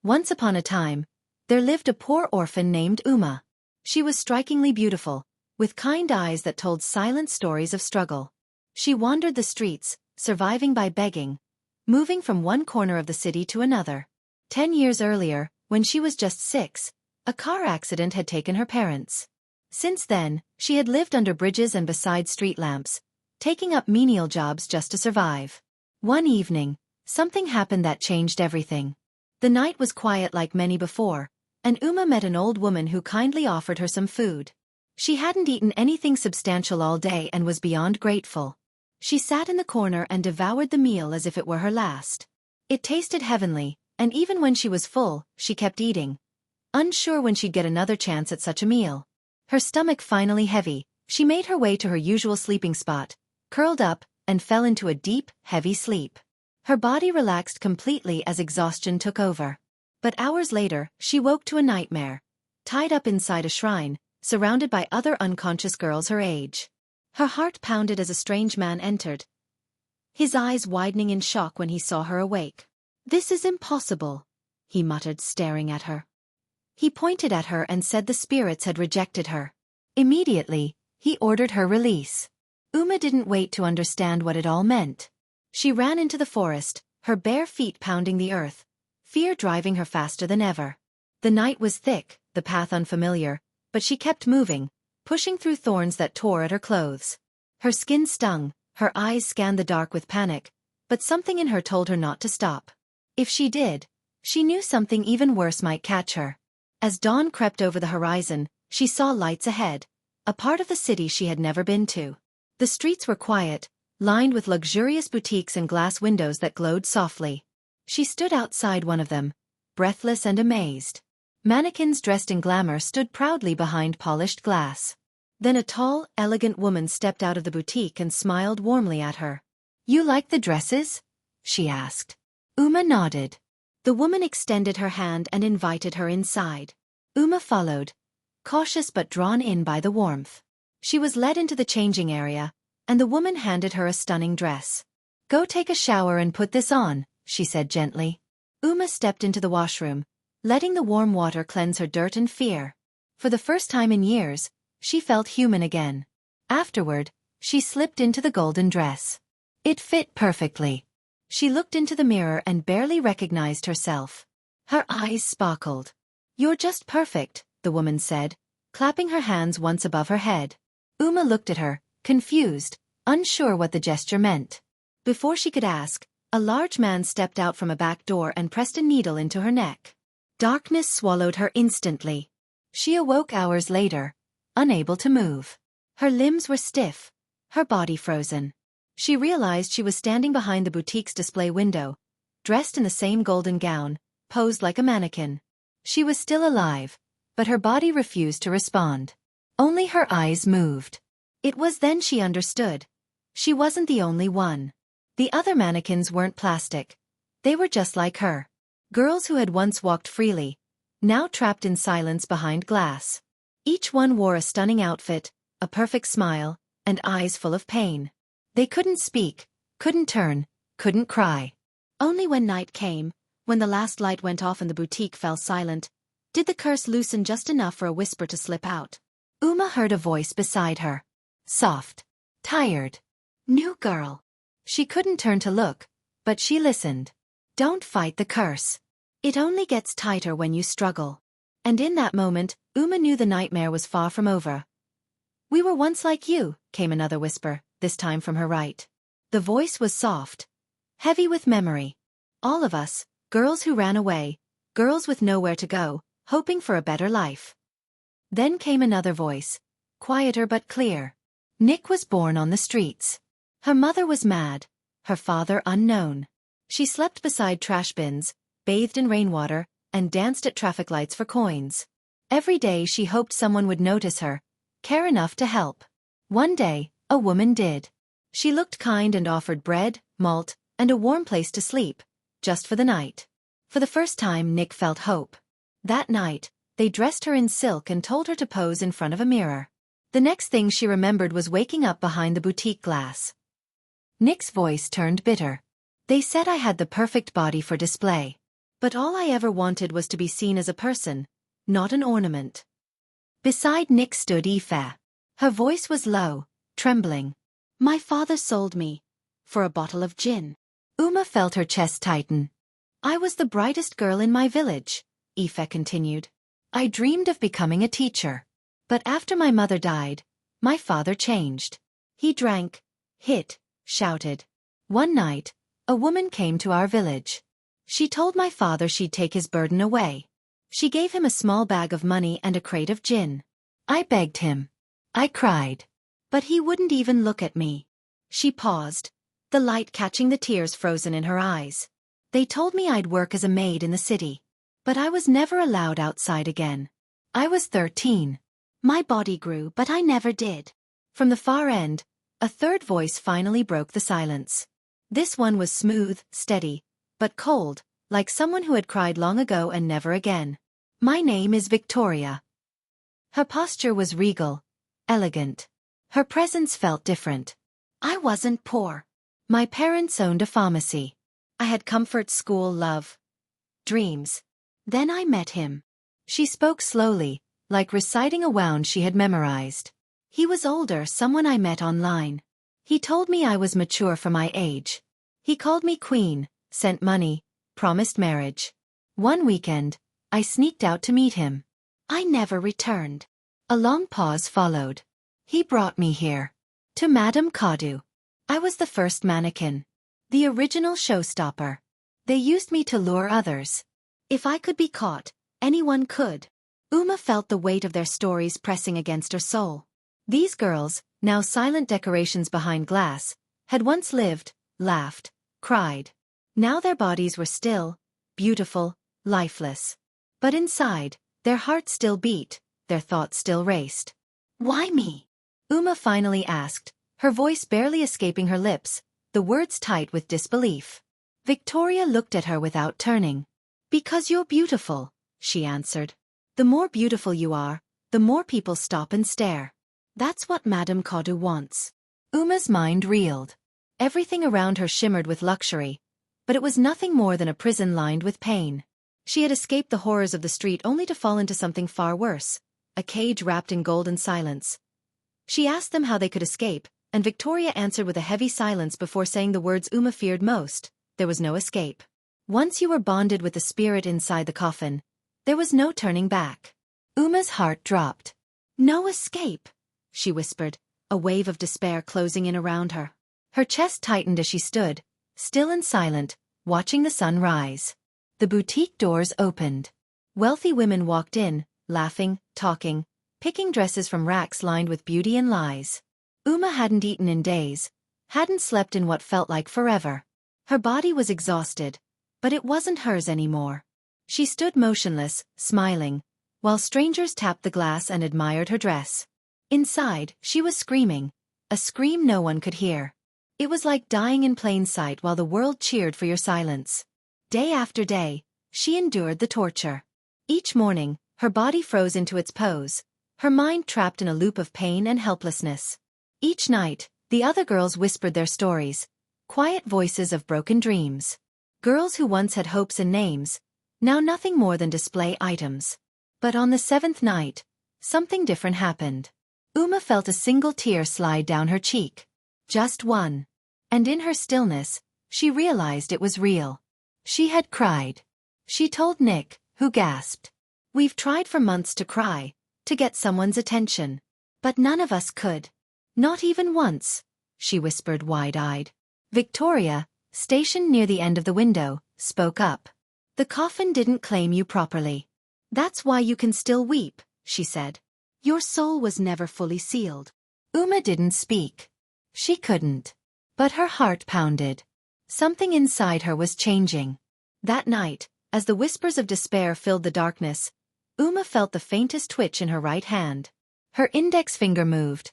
Once upon a time, there lived a poor orphan named Uma. She was strikingly beautiful, with kind eyes that told silent stories of struggle. She wandered the streets, surviving by begging, moving from one corner of the city to another. 10 years earlier, when she was just 6, a car accident had taken her parents. Since then, she had lived under bridges and beside street lamps, taking up menial jobs just to survive. One evening, something happened that changed everything. The night was quiet like many before, and Uma met an old woman who kindly offered her some food. She hadn't eaten anything substantial all day and was beyond grateful. She sat in the corner and devoured the meal as if it were her last. It tasted heavenly, and even when she was full, she kept eating, unsure when she'd get another chance at such a meal. Her stomach finally heavy, she made her way to her usual sleeping spot, curled up, and fell into a deep, heavy sleep. Her body relaxed completely as exhaustion took over. But hours later, she woke to a nightmare. Tied up inside a shrine, surrounded by other unconscious girls her age. Her heart pounded as a strange man entered, his eyes widening in shock when he saw her awake. "This is impossible," he muttered, staring at her. He pointed at her and said the spirits had rejected her. Immediately, he ordered her release. Uma didn't wait to understand what it all meant. She ran into the forest, her bare feet pounding the earth, fear driving her faster than ever. The night was thick, the path unfamiliar, but she kept moving, pushing through thorns that tore at her clothes. Her skin stung, her eyes scanned the dark with panic, but something in her told her not to stop. If she did, she knew something even worse might catch her. As dawn crept over the horizon, she saw lights ahead, a part of the city she had never been to. The streets were quiet, lined with luxurious boutiques and glass windows that glowed softly. She stood outside one of them, breathless and amazed. Mannequins dressed in glamour stood proudly behind polished glass. Then a tall, elegant woman stepped out of the boutique and smiled warmly at her. "You like the dresses?" she asked. Uma nodded. The woman extended her hand and invited her inside. Uma followed, cautious but drawn in by the warmth. She was led into the changing area, and the woman handed her a stunning dress. "Go take a shower and put this on," she said gently. Uma stepped into the washroom, letting the warm water cleanse her dirt and fear. For the first time in years, she felt human again. Afterward, she slipped into the golden dress. It fit perfectly. She looked into the mirror and barely recognized herself. Her eyes sparkled. "You're just perfect," the woman said, clapping her hands once above her head. Uma looked at her, confused, unsure what the gesture meant. Before she could ask, a large man stepped out from a back door and pressed a needle into her neck. Darkness swallowed her instantly. She awoke hours later, unable to move. Her limbs were stiff, her body frozen. She realized she was standing behind the boutique's display window, dressed in the same golden gown, posed like a mannequin. She was still alive, but her body refused to respond. Only her eyes moved. It was then she understood. She wasn't the only one. The other mannequins weren't plastic. They were just like her. Girls who had once walked freely, now trapped in silence behind glass. Each one wore a stunning outfit, a perfect smile, and eyes full of pain. They couldn't speak, couldn't turn, couldn't cry. Only when night came, when the last light went off and the boutique fell silent, did the curse loosen just enough for a whisper to slip out. Uma heard a voice beside her. Soft. Tired. New girl. She couldn't turn to look, but she listened. "Don't fight the curse. It only gets tighter when you struggle." And in that moment, Uma knew the nightmare was far from over. "We were once like you," came another whisper, this time from her right. The voice was soft, heavy with memory. "All of us, girls who ran away, girls with nowhere to go, hoping for a better life." Then came another voice, quieter but clear. "Nick was born on the streets. Her mother was mad, her father unknown. She slept beside trash bins, bathed in rainwater, and danced at traffic lights for coins. Every day she hoped someone would notice her, care enough to help. One day, a woman did. She looked kind and offered bread, malt, and a warm place to sleep, just for the night. For the first time Nick felt hope. That night, they dressed her in silk and told her to pose in front of a mirror. The next thing she remembered was waking up behind the boutique glass. Nick's voice turned bitter. "They said I had the perfect body for display. But all I ever wanted was to be seen as a person, not an ornament. Beside Nick stood Aoife. Her voice was low, trembling. My father sold me for a bottle of gin. Uma felt her chest tighten. I was the brightest girl in my village, Aoife continued. I dreamed of becoming a teacher. But after my mother died, my father changed. He drank, hit, shouted. One night, a woman came to our village. She told my father she'd take his burden away. She gave him a small bag of money and a crate of gin. I begged him. I cried. But he wouldn't even look at me. She paused, the light catching the tears frozen in her eyes. They told me I'd work as a maid in the city. But I was never allowed outside again. I was 13. My body grew, but I never did. From the far end, a third voice finally broke the silence. This one was smooth, steady, but cold, like someone who had cried long ago and never again. My name is Victoria. Her posture was regal, elegant. Her presence felt different. I wasn't poor. My parents owned a pharmacy. I had comfort, school, love, dreams. Then I met him. She spoke slowly, like reciting a wound she had memorized. He was older, someone I met online. He told me I was mature for my age. He called me queen, sent money, promised marriage. One weekend, I sneaked out to meet him. I never returned. A long pause followed. He brought me here. To Madame Kadu. I was the first mannequin. The original showstopper. They used me to lure others. If I could be caught, anyone could. Uma felt the weight of their stories pressing against her soul. These girls, now silent decorations behind glass, had once lived, laughed, cried. Now their bodies were still, beautiful, lifeless. But inside, their hearts still beat, their thoughts still raced. Why me? Uma finally asked, her voice barely escaping her lips, the words tight with disbelief. Victoria looked at her without turning. Because you're beautiful, she answered. The more beautiful you are, the more people stop and stare. That's what Madame Kadu wants. Uma's mind reeled. Everything around her shimmered with luxury, but it was nothing more than a prison lined with pain. She had escaped the horrors of the street only to fall into something far worse, a cage wrapped in golden silence. She asked them how they could escape, and Victoria answered with a heavy silence before saying the words Uma feared most. There was no escape. Once you were bonded with the spirit inside the coffin, there was no turning back. Uma's heart dropped. No escape, she whispered, a wave of despair closing in around her. Her chest tightened as she stood, still and silent, watching the sun rise. The boutique doors opened. Wealthy women walked in, laughing, talking, picking dresses from racks lined with beauty and lies. Uma hadn't eaten in days, hadn't slept in what felt like forever. Her body was exhausted, but it wasn't hers anymore. She stood motionless, smiling, while strangers tapped the glass and admired her dress. Inside, she was screaming, a scream no one could hear. It was like dying in plain sight while the world cheered for your silence. Day after day, she endured the torture. Each morning, her body froze into its pose, her mind trapped in a loop of pain and helplessness. Each night, the other girls whispered their stories, quiet voices of broken dreams. Girls who once had hopes and names, now nothing more than display items. But on the 7th night, something different happened. Uma felt a single tear slide down her cheek. Just one. And in her stillness, she realized it was real. She had cried. She told Nick, who gasped. We've tried for months to cry, to get someone's attention. But none of us could. Not even once, she whispered wide-eyed. Victoria, stationed near the end of the window, spoke up. The coffin didn't claim you properly. That's why you can still weep, she said. Your soul was never fully sealed. Uma didn't speak. She couldn't. But her heart pounded. Something inside her was changing. That night, as the whispers of despair filled the darkness, Uma felt the faintest twitch in her right hand. Her index finger moved.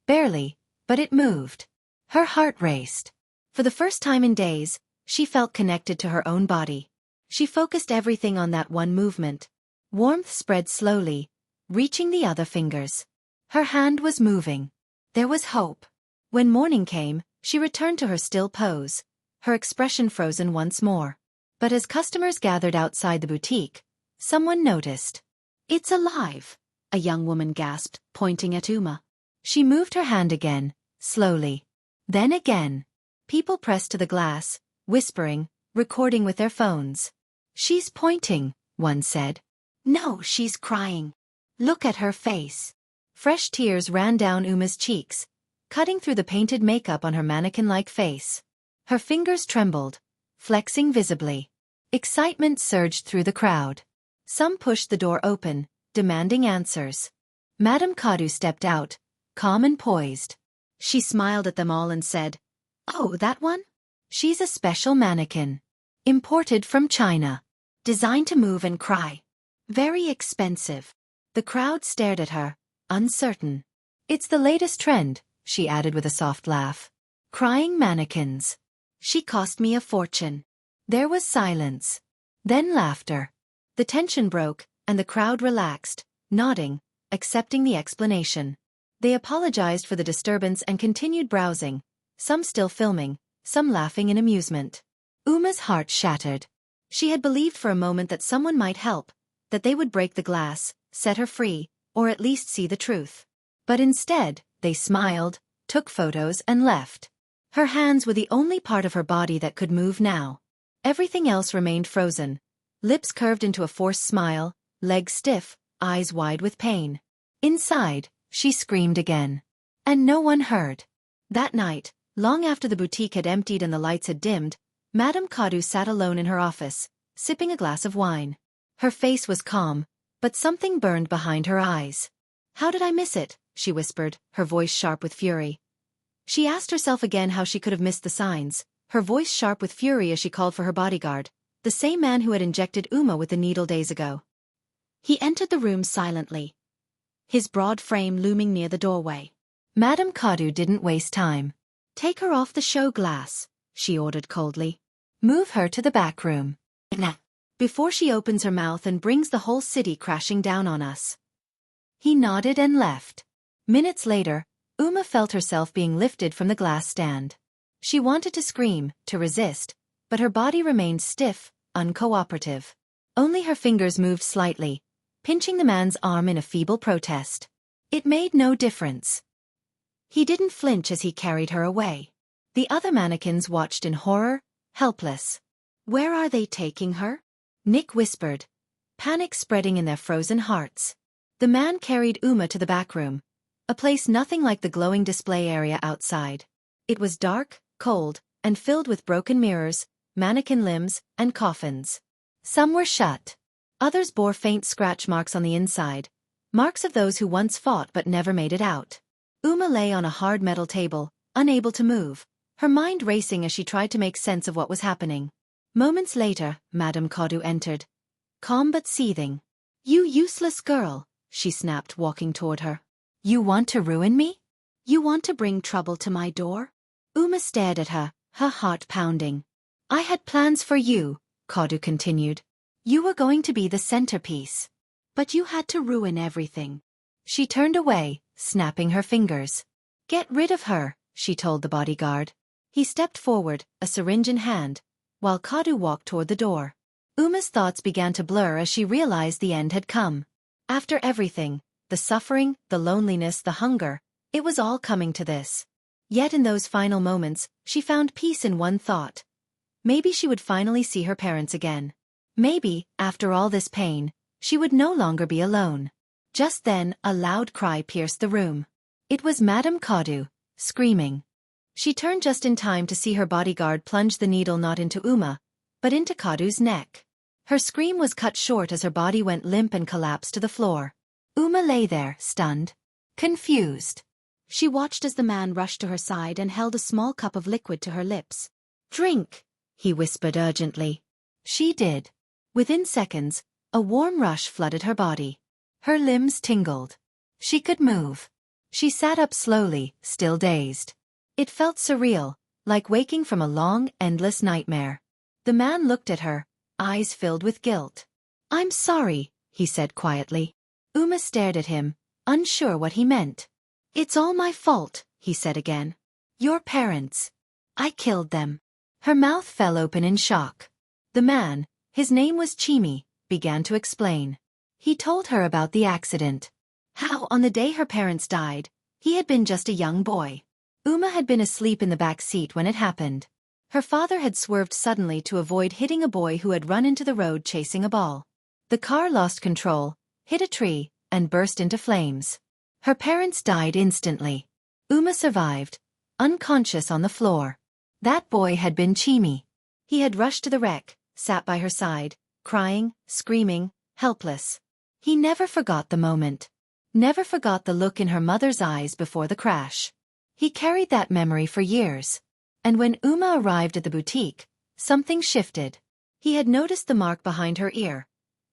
Barely, but it moved. Her heart raced. For the first time in days, she felt connected to her own body. She focused everything on that one movement. Warmth spread slowly, reaching the other fingers. Her hand was moving. There was hope. When morning came, she returned to her still pose, her expression frozen once more. But as customers gathered outside the boutique, someone noticed. "It's alive," a young woman gasped, pointing at Uma. She moved her hand again, slowly. Then again. People pressed to the glass, whispering, recording with their phones. "She's pointing," one said. "No, she's crying. Look at her face." Fresh tears ran down Uma's cheeks, cutting through the painted makeup on her mannequin-like face. Her fingers trembled, flexing visibly. Excitement surged through the crowd. Some pushed the door open, demanding answers. Madame Kadu stepped out, calm and poised. She smiled at them all and said, "Oh, that one? She's a special mannequin. Imported from China. Designed to move and cry. Very expensive." The crowd stared at her, uncertain. "It's the latest trend," she added with a soft laugh. "Crying mannequins. She cost me a fortune." There was silence. Then laughter. The tension broke, and the crowd relaxed, nodding, accepting the explanation. They apologized for the disturbance and continued browsing, some still filming, some laughing in amusement. Uma's heart shattered. She had believed for a moment that someone might help, that they would break the glass, set her free, or at least see the truth. But instead, they smiled, took photos and left. Her hands were the only part of her body that could move now. Everything else remained frozen, lips curved into a forced smile, legs stiff, eyes wide with pain. Inside, she screamed again. And no one heard. That night, long after the boutique had emptied and the lights had dimmed, Madame Kadu sat alone in her office, sipping a glass of wine. Her face was calm, but something burned behind her eyes. "How did I miss it?" she whispered, her voice sharp with fury. She asked herself again how she could have missed the signs, her voice sharp with fury as she called for her bodyguard, the same man who had injected Uma with the needle days ago. He entered the room silently, his broad frame looming near the doorway. Madame Kadu didn't waste time. "Take her off the show glass," she ordered coldly. "Move her to the back room. Before she opens her mouth and brings the whole city crashing down on us." He nodded and left. Minutes later, Uma felt herself being lifted from the glass stand. She wanted to scream, to resist, but her body remained stiff, uncooperative. Only her fingers moved slightly, pinching the man's arm in a feeble protest. It made no difference. He didn't flinch as he carried her away. The other mannequins watched in horror, helpless. "Where are they taking her?" Nick whispered, panic spreading in their frozen hearts. The man carried Uma to the back room, a place nothing like the glowing display area outside. It was dark, cold, and filled with broken mirrors, mannequin limbs, and coffins. Some were shut. Others bore faint scratch marks on the inside, marks of those who once fought but never made it out. Uma lay on a hard metal table, unable to move, her mind racing as she tried to make sense of what was happening. Moments later, Madame Kadu entered, calm but seething. "You useless girl," she snapped, walking toward her. "You want to ruin me? You want to bring trouble to my door?" Uma stared at her, her heart pounding. "I had plans for you," Kadu continued. "You were going to be the centerpiece. But you had to ruin everything." She turned away, snapping her fingers. "Get rid of her," she told the bodyguard. He stepped forward, a syringe in hand, while Kadu walked toward the door. Uma's thoughts began to blur as she realized the end had come. After everything, the suffering, the loneliness, the hunger, it was all coming to this. Yet in those final moments, she found peace in one thought. Maybe she would finally see her parents again. Maybe, after all this pain, she would no longer be alone. Just then, a loud cry pierced the room. It was Madame Kadu, screaming. She turned just in time to see her bodyguard plunge the needle not into Uma, but into Kadu's neck. Her scream was cut short as her body went limp and collapsed to the floor. Uma lay there, stunned, confused. She watched as the man rushed to her side and held a small cup of liquid to her lips. "Drink," he whispered urgently. She did. Within seconds, a warm rush flooded her body. Her limbs tingled. She could move. She sat up slowly, still dazed. It felt surreal, like waking from a long, endless nightmare. The man looked at her, eyes filled with guilt. "I'm sorry," he said quietly. Uma stared at him, unsure what he meant. "It's all my fault," he said again. "Your parents. I killed them." Her mouth fell open in shock. The man, his name was Chimi, began to explain. He told her about the accident. How on the day her parents died, he had been just a young boy. Uma had been asleep in the back seat when it happened. Her father had swerved suddenly to avoid hitting a boy who had run into the road chasing a ball. The car lost control, hit a tree, and burst into flames. Her parents died instantly. Uma survived, unconscious on the floor. That boy had been Chimi. He had rushed to the wreck, sat by her side, crying, screaming, helpless. He never forgot the moment. Never forgot the look in her mother's eyes before the crash. He carried that memory for years. And when Uma arrived at the boutique, something shifted. He had noticed the mark behind her ear.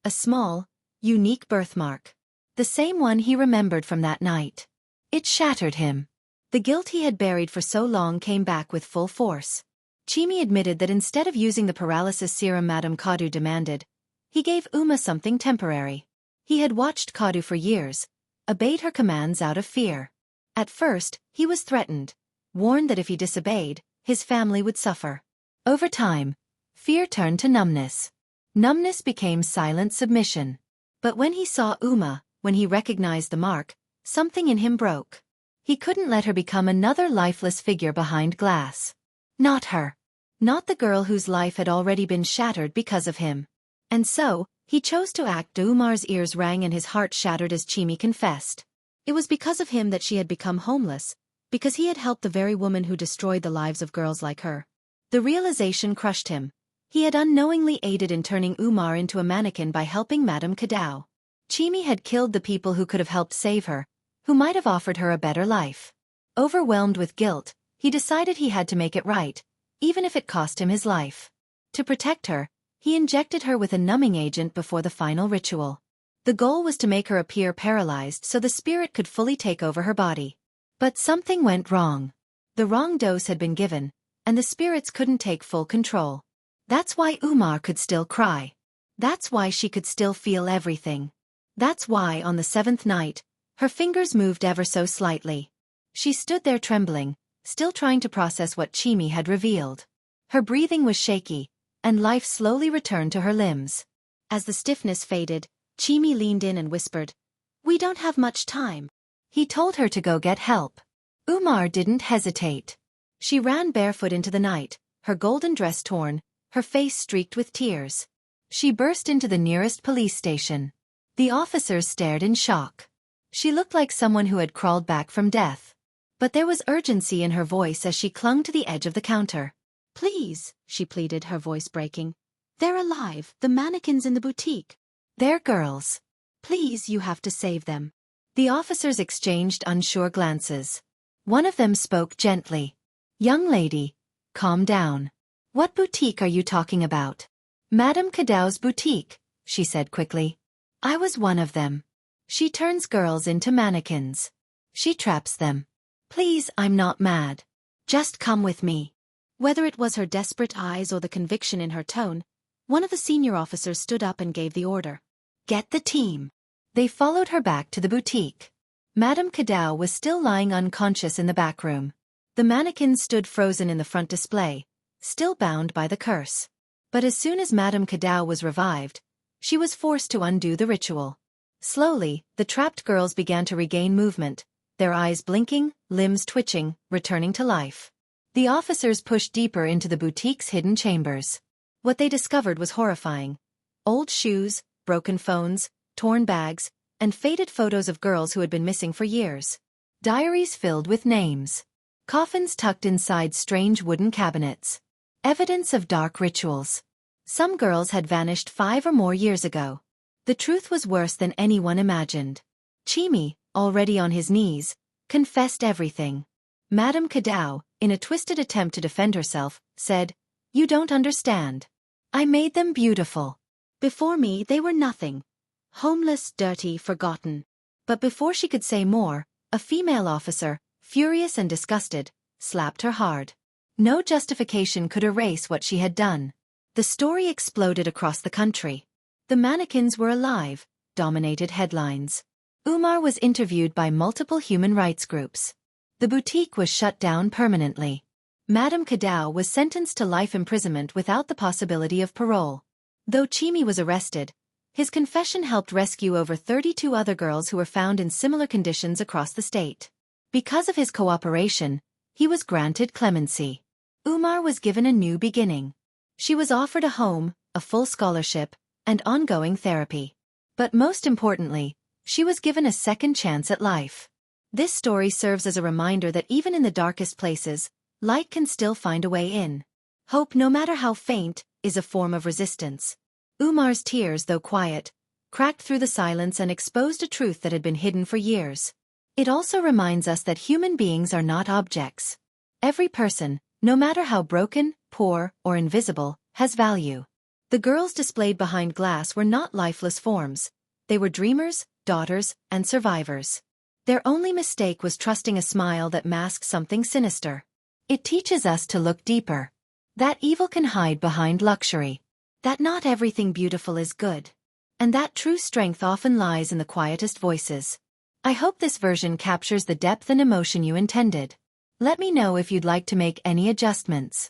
A small, unique birthmark. The same one he remembered from that night. It shattered him. The guilt he had buried for so long came back with full force. Chimi admitted that instead of using the paralysis serum Madame Kadu demanded, he gave Uma something temporary. He had watched Kadu for years, obeyed her commands out of fear. At first, he was threatened, warned that if he disobeyed, his family would suffer. Over time, fear turned to numbness. Numbness became silent submission. But when he saw Uma, when he recognized the mark, something in him broke. He couldn't let her become another lifeless figure behind glass. Not her. Not the girl whose life had already been shattered because of him. And so, he chose to act. Umar's ears rang and his heart shattered as Chimi confessed. It was because of him that she had become homeless, because he had helped the very woman who destroyed the lives of girls like her. The realization crushed him. He had unknowingly aided in turning Umar into a mannequin by helping Madame Kadau. Chimi had killed the people who could have helped save her, who might have offered her a better life. Overwhelmed with guilt, he decided he had to make it right, even if it cost him his life. To protect her, he injected her with a numbing agent before the final ritual. The goal was to make her appear paralyzed so the spirit could fully take over her body. But something went wrong. The wrong dose had been given, and the spirits couldn't take full control. That's why Umar could still cry. That's why she could still feel everything. That's why on the seventh night, her fingers moved ever so slightly. She stood there trembling, still trying to process what Chimi had revealed. Her breathing was shaky, and life slowly returned to her limbs. As the stiffness faded, Chimi leaned in and whispered, "We don't have much time." He told her to go get help. Umar didn't hesitate. She ran barefoot into the night, her golden dress torn, her face streaked with tears. She burst into the nearest police station. The officers stared in shock. She looked like someone who had crawled back from death. But there was urgency in her voice as she clung to the edge of the counter. "Please," she pleaded, her voice breaking. "They're alive, the mannequins in the boutique. They're girls. Please, you have to save them." The officers exchanged unsure glances. One of them spoke gently. "Young lady, calm down. What boutique are you talking about?" "Madame Kadau's boutique," she said quickly. "I was one of them. She turns girls into mannequins. She traps them. Please, I'm not mad. Just come with me." Whether it was her desperate eyes or the conviction in her tone, one of the senior officers stood up and gave the order. "Get the team." They followed her back to the boutique. Madame Kadau was still lying unconscious in the back room. The mannequins stood frozen in the front display, still bound by the curse. But as soon as Madame Kadau was revived, she was forced to undo the ritual. Slowly, the trapped girls began to regain movement, their eyes blinking, limbs twitching, returning to life. The officers pushed deeper into the boutique's hidden chambers. What they discovered was horrifying. Old shoes, broken phones, torn bags, and faded photos of girls who had been missing for years. Diaries filled with names. Coffins tucked inside strange wooden cabinets. Evidence of dark rituals. Some girls had vanished 5 or more years ago. The truth was worse than anyone imagined. Chimi, already on his knees, confessed everything. Madame Kadau, in a twisted attempt to defend herself, said, "You don't understand. I made them beautiful. Before me they were nothing. Homeless, dirty, forgotten." But before she could say more, a female officer, furious and disgusted, slapped her hard. No justification could erase what she had done. The story exploded across the country. The mannequins were alive, dominated headlines. Umar was interviewed by multiple human rights groups. The boutique was shut down permanently. Madame Cadou was sentenced to life imprisonment without the possibility of parole. Though Chimi was arrested, his confession helped rescue over 32 other girls who were found in similar conditions across the state. Because of his cooperation, he was granted clemency. Umar was given a new beginning. She was offered a home, a full scholarship, and ongoing therapy. But most importantly, she was given a second chance at life. This story serves as a reminder that even in the darkest places, light can still find a way in. Hope, no matter how faint, is a form of resistance. Umar's tears, though quiet, cracked through the silence and exposed a truth that had been hidden for years. It also reminds us that human beings are not objects. Every person, no matter how broken, poor, or invisible, has value. The girls displayed behind glass were not lifeless forms. They were dreamers, daughters, and survivors. Their only mistake was trusting a smile that masked something sinister. It teaches us to look deeper. That evil can hide behind luxury. That not everything beautiful is good. And that true strength often lies in the quietest voices. I hope this version captures the depth and emotion you intended. Let me know if you'd like to make any adjustments.